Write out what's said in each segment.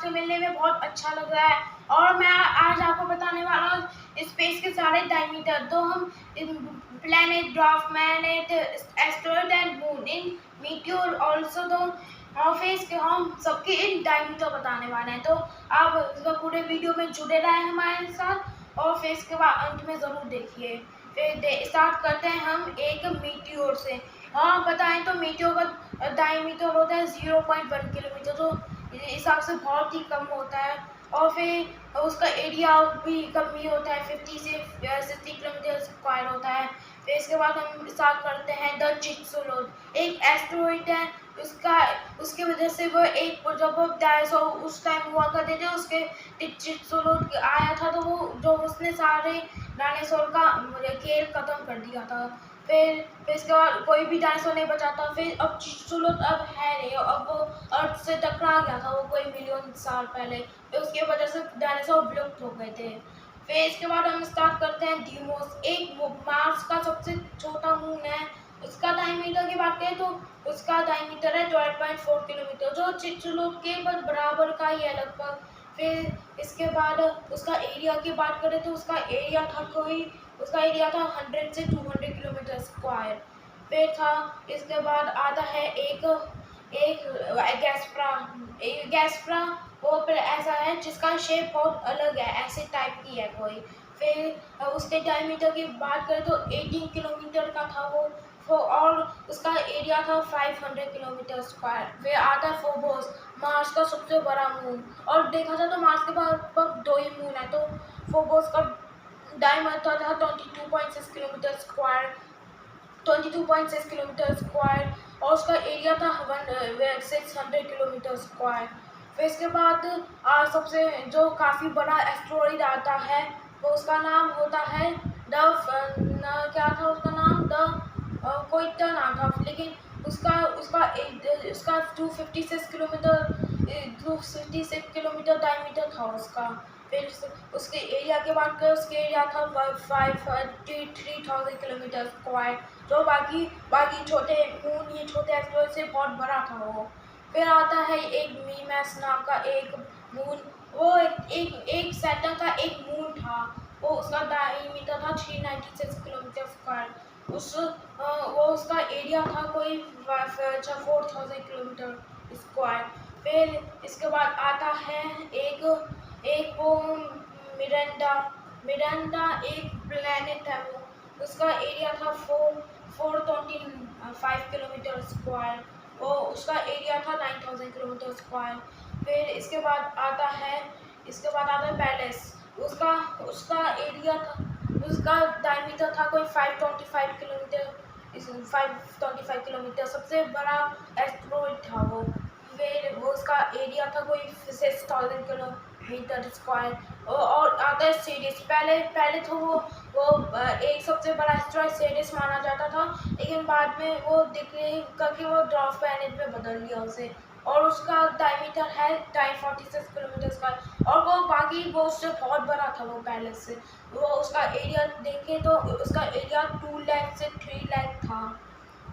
आपसे मिलने में बहुत अच्छा लग रहा है। और मैं आज आपको बताने वाला हूँ स्पेस के सारे डायमीटर। तो हम planet, dwarf planet, asteroid and moon, in meteor also, तो ऑफिस के हम सबके इन डायमीटर बताने वाले हैं। तो आप पूरे वीडियो में जुड़े रहे हमारे साथ और फिर इसके बाद अंत में ज़रूर देखिए। फिर स्टार्ट करते हैं हम एक मीटियोर से। हाँ बताएं तो मीटियोर का डायमीटर होता है 0.1 किलोमीटर, तो हिसाब से बहुत ही कम होता है। और फिर उसका एरिया भी कम ही होता है, 50 से 60 किलोमीटर स्क्वायर होता है। फिर इसके बाद हम स्टार्ट करते हैं द चिक्सोलोड। एक एस्टेरॉइड है, उसके वजह से वो एक जब डायनासोर उस टाइम हुआ करते थे, उसके चिक्सोलोड आया था, तो वो जो उसने सारे डायनासोर का खेल खत्म कर दिया था। फिर इसके बाद कोई भी डायनासोर नहीं बचा था। फिर अब चिक्सोलोड अब है नहीं, अब वो अर्थ से टकरा गया था वो कोई मिलियन साल पहले। फिर उसकी वजह से डायनासोर विलुप्त हो गए थे। फिर इसके बाद हम स्टार्ट करते हैं डीमोस। एक मार्स का सबसे छोटा मून है। उसका डायमीटर की बात करें तो उसका डायमीटर है 12.4 किलोमीटर, जो चिक्सोलोड के बराबर का ही है लगभग। फिर इसके बाद उसका एरिया की बात करें तो उसका एरिया था 100 से 200 किलोमीटर स्क्वायर। फिर था इसके बाद आता है एक एक गैस्प्रा। वो फिर ऐसा है जिसका शेप बहुत अलग है, ऐसे टाइप की है कोई। फिर उसके डायमीटर की बात करें तो 18 किलोमीटर का था वो और उसका एरिया था 500 किलोमीटर स्क्वायर। फिर आता है फोबोस, मार्स का सबसे बड़ा मून। और देखा जाए तो मार्स के पास 2 ही मून है, तो फोबोस का डायमीटर था 22.6 किलोमीटर स्क्वायर, 22.6 किलोमीटर स्क्वायर। और उसका एरिया था 600 किलोमीटर स्क्वायर। फिर इसके बाद सबसे जो काफ़ी बड़ा एस्टेरॉइड आता है, वो उसका नाम होता है क्या था उसका नाम, कोई तो नाम था, लेकिन उसका 256 किलोमीटर डायमीटर था उसका। फिर उसके एरिया की बात करें, उसके एरिया था 53000 किलोमीटर स्क्वायर, जो बाकी छोटे मून, ये छोटे एस्टेरॉइड से बहुत बड़ा था वो। फिर आता है एक मीमैस नाम का एक मून। वो एक सैटर्न का एक मून था, वो उसका डायमीटर था 396 किलोमीटर स्क्वायर। वो उसका एरिया था कोई 4000 किलोमीटर स्क्वायर। फिर इसके बाद आता है एक वो मिरांडा एक प्लेनेट है वो, उसका एरिया था 425 किलोमीटर स्क्वायर। वो उसका एरिया था 9000 किलोमीटर स्क्वायर। फिर इसके बाद आता है पैलेस। उसका एरिया था, उसका डायमीटर था कोई 525 किलोमीटर, सबसे बड़ा एस्टेरॉइड था वो। फिर वो उसका एरिया था कोई 6000 किलोमीटर स्क्वायर। और आता है सीरीज। पहले तो वो एक सबसे बड़ा एस्टेरॉइड सीरीज माना जाता था, लेकिन बाद में वो दिखने करके वो ड्वार्फ प्लैनेट में बदल दिया उसे। और उसका डायमीटर है 46 किलोमीटर का। और वो उससे बहुत बड़ा था वो पहले से। वो उसका एरिया देखें तो उसका एरिया 2 लाख से 3 लाख था।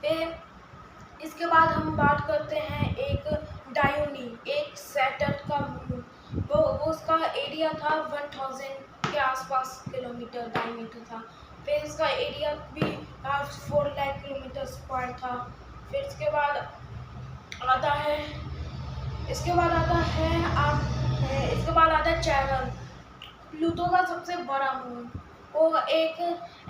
फिर इसके बाद हम बात करते हैं एक डायोनी, एक सैटर्न का मून। वो उसका एरिया था 1000 के आसपास किलोमीटर डायमीटर था। फिर इसका एरिया भी 4 लाख किलोमीटर स्क्वायर था। फिर इसके बाद आता है चैरन, प्लूटो का सबसे बड़ा मून। वो एक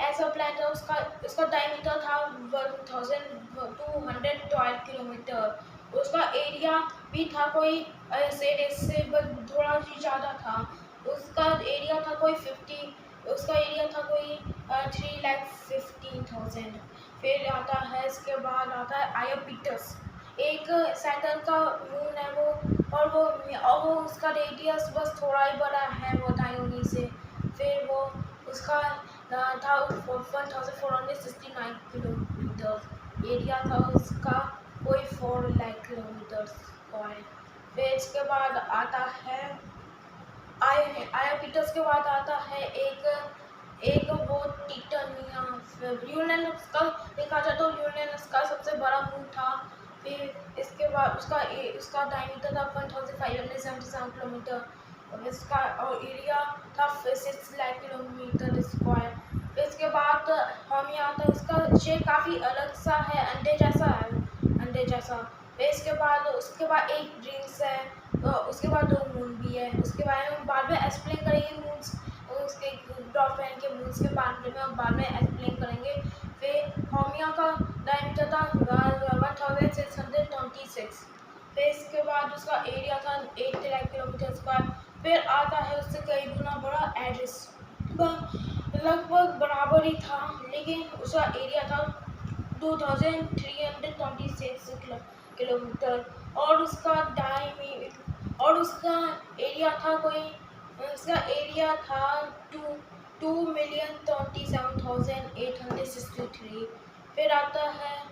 ऐसा प्लैनेट है, उसका डायमीटर था 1212 किलोमीटर। उसका एरिया भी था कोई इससे थोड़ा ही ज़्यादा था। उसका एरिया था कोई 3,15,000। फिर आता है इसके बाद आता है आयोपिटस, एक सैटर्न का मून है वो। और वो उसका रेडियस बस थोड़ा ही बड़ा है वो डायोनी से। फिर वो उसका था 1469 किलोमीटर, एरिया था उसका कोई 4 लाख किलोमीटर स्क्वायर। फिर इसके बाद आता है आयोपिटस के बाद आता है एक वो टिटानिया। यूरेनस का देखा जाए तो यूरेनस का सबसे बड़ा मून था फिर इसके बाद उसका डायमीटर था 1577 किलोमीटर और इसका और एरिया था 6 लाख किलोमीटर स्क्वायर। फिर इसके बाद हम यहाँ तक उसका शेप काफ़ी अलग सा है, अंडे जैसा है, अंडे जैसा। फिर उसके बाद एक रिंग्स है, उसके बाद 2 मून भी है। उसके बारे में हम बाद में एक्सप्लेन करेंगे, मून्स उसके ड्रॉप पैन के मून्स के बारे में हम बाद में एक्सप्लेन करेंगे। फिर होमिया का डायमीटर था 1626। फिर इसके बाद उसका एरिया था 8 लाख किलोमीटर स्क्वायर। फिर आता है उससे कई गुना बड़ा एरिस, लगभग बराबर ही था, लेकिन उसका एरिया था 2326 किलोमीटर और उसका एरिया था 2,27,863। फिर आता है,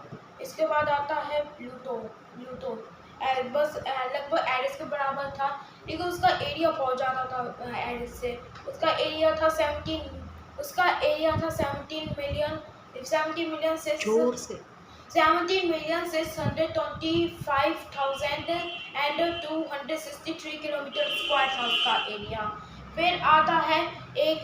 इसके बाद आता है प्लूटो। बस लगभग एरिस के बराबर था, लेकिन उसका एरिया बहुत ज़्यादा था एरिस से। उसका एरिया था 17,625,263 किलोमीटर स्क्वायर था उसका एरिया। फिर आता है एक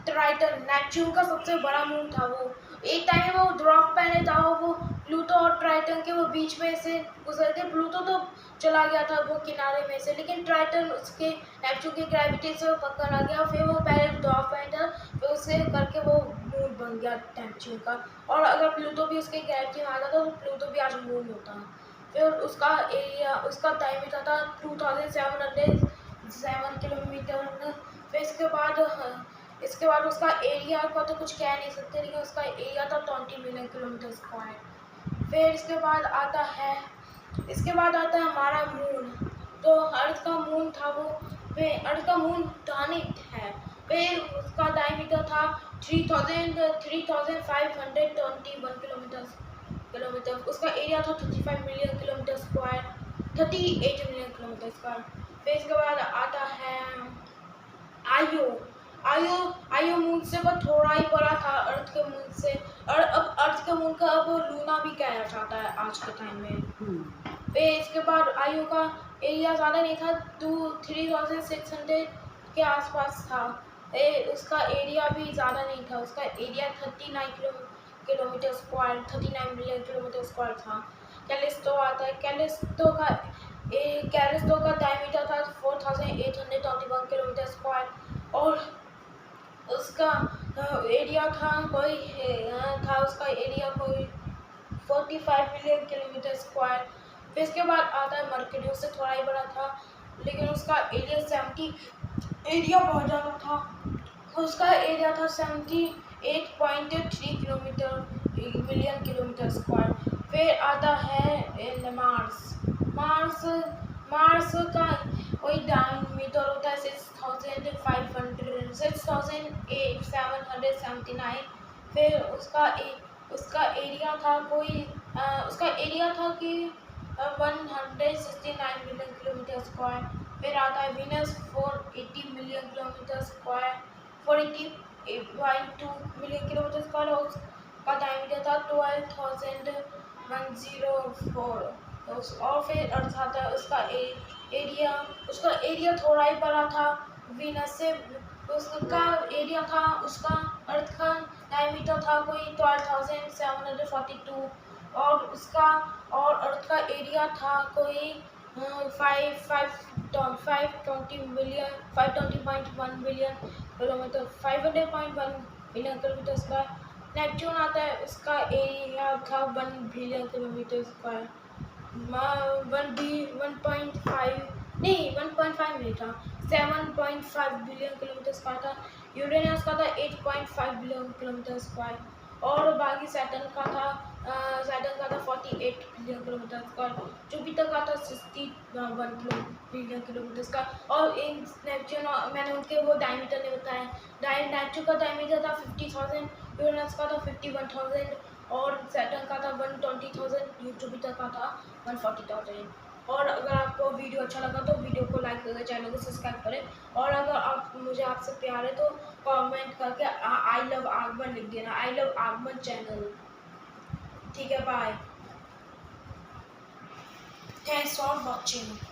ट्राइटन, नेपच्यून का सबसे बड़ा मून था वो। एक टाइम वो ड्रॉप पहने था, वो प्लूटो और ट्राइटन के वो बीच में से गुजरते। प्लूटो तो चला गया था वो किनारे में से, लेकिन ट्राइटन उसके नेपच्यून की ग्रेविटी से वो पकड़ आ गया। फिर वो पहले ड्रॉप पहने था, फिर उसे करके वो मून बन गया नेपच्यून का। और अगर प्लूटो भी उसके ग्रेविटी में आता तो प्लूटो भी आज मून होता। फिर उसका डायमीटर था 2707 किलोमीटर। फिर इसके बाद उसका एरिया का तो कुछ कह नहीं सकते, लेकिन उसका एरिया था 20 मिलियन किलोमीटर स्क्वायर। फिर इसके बाद आता है हमारा मून। तो अर्थ का मून था वो, फिर अर्थ का मून प्लानिट है। फिर उसका डायमीटर था 3521 किलोमीटर। उसका एरिया था 38 मिलियन किलोमीटर स्क्वायर। फिर इसके बाद आता है आयो मून से वो थोड़ा ही बड़ा था अर्थ के मून से। और अब अर्थ के मून का अब लूना भी कहा जाता है आज के टाइम में। फिर इसके बाद आयो का एरिया ज़्यादा नहीं था, 3600 के आसपास था। उसका एरिया भी ज़्यादा नहीं था, उसका area 39 kilometre square, 39 million kilometre square था। कैलिस्टो आता है, कैलिस्टो का डायमीटर था 4821 किलोमीटर स्क्वायर और उसका एरिया था कोई 45 मिलियन किलोमीटर स्क्वायर। फिर इसके बाद आता है मर्क्यूरी, उससे थोड़ा ही बड़ा था, लेकिन उसका एरिया बहुत ज़्यादा था। उसका एरिया था 78.3 मिलियन किलोमीटर स्क्वायर। फिर आता है मार्स का कोई डायमीटर होता है 6,779। फिर उसका एरिया था 169 मिलियन किलोमीटर स्क्वायर। फिर आता है Venus 480 million kilometre square, 480.2 million kilometre square और उसका डायमीटर था 12,104। और फिर अर्थ आता है, उसका एरिया थोड़ा ही बड़ा था वीनस से। उसका अर्थ का डायमीटर था कोई 12,742 और अर्थ का एरिया था कोई 520.1 million kilometre, 500.1 million kilometre square. Neptune आता है, उसका एरिया था 1 बिलियन किलोमीटर स्क्वायर, 1.5 नहीं था, 7.5 बिलियन किलोमीटर स्क्वायर था। यूरेनस का था 8.5 बिलियन किलोमीटर स्क्वायर और बाकी सैटर्न का था 48 बिलियन किलोमीटर स्क्वायर। जुपिटर का था 61 बिलियन किलोमीटर स्क्वायर। और इन नेपच्यून मैंने उनके वो डायमीटर नहीं बताया। नेपच्यून का डायमीटर था 50,000, यूरेनस का था 51,000 और सैटर्न का था 120,000, जुपिटर का था 140,000। और अगर आपको वीडियो अच्छा लगा तो वीडियो को लाइक करें, चैनल को सब्सक्राइब करें और अगर मुझे आपसे प्यार है तो कमेंट करके आई लव आगमन लिख देना, आई लव आगमन चैनल। ठीक है, बाय। Thanks for watching.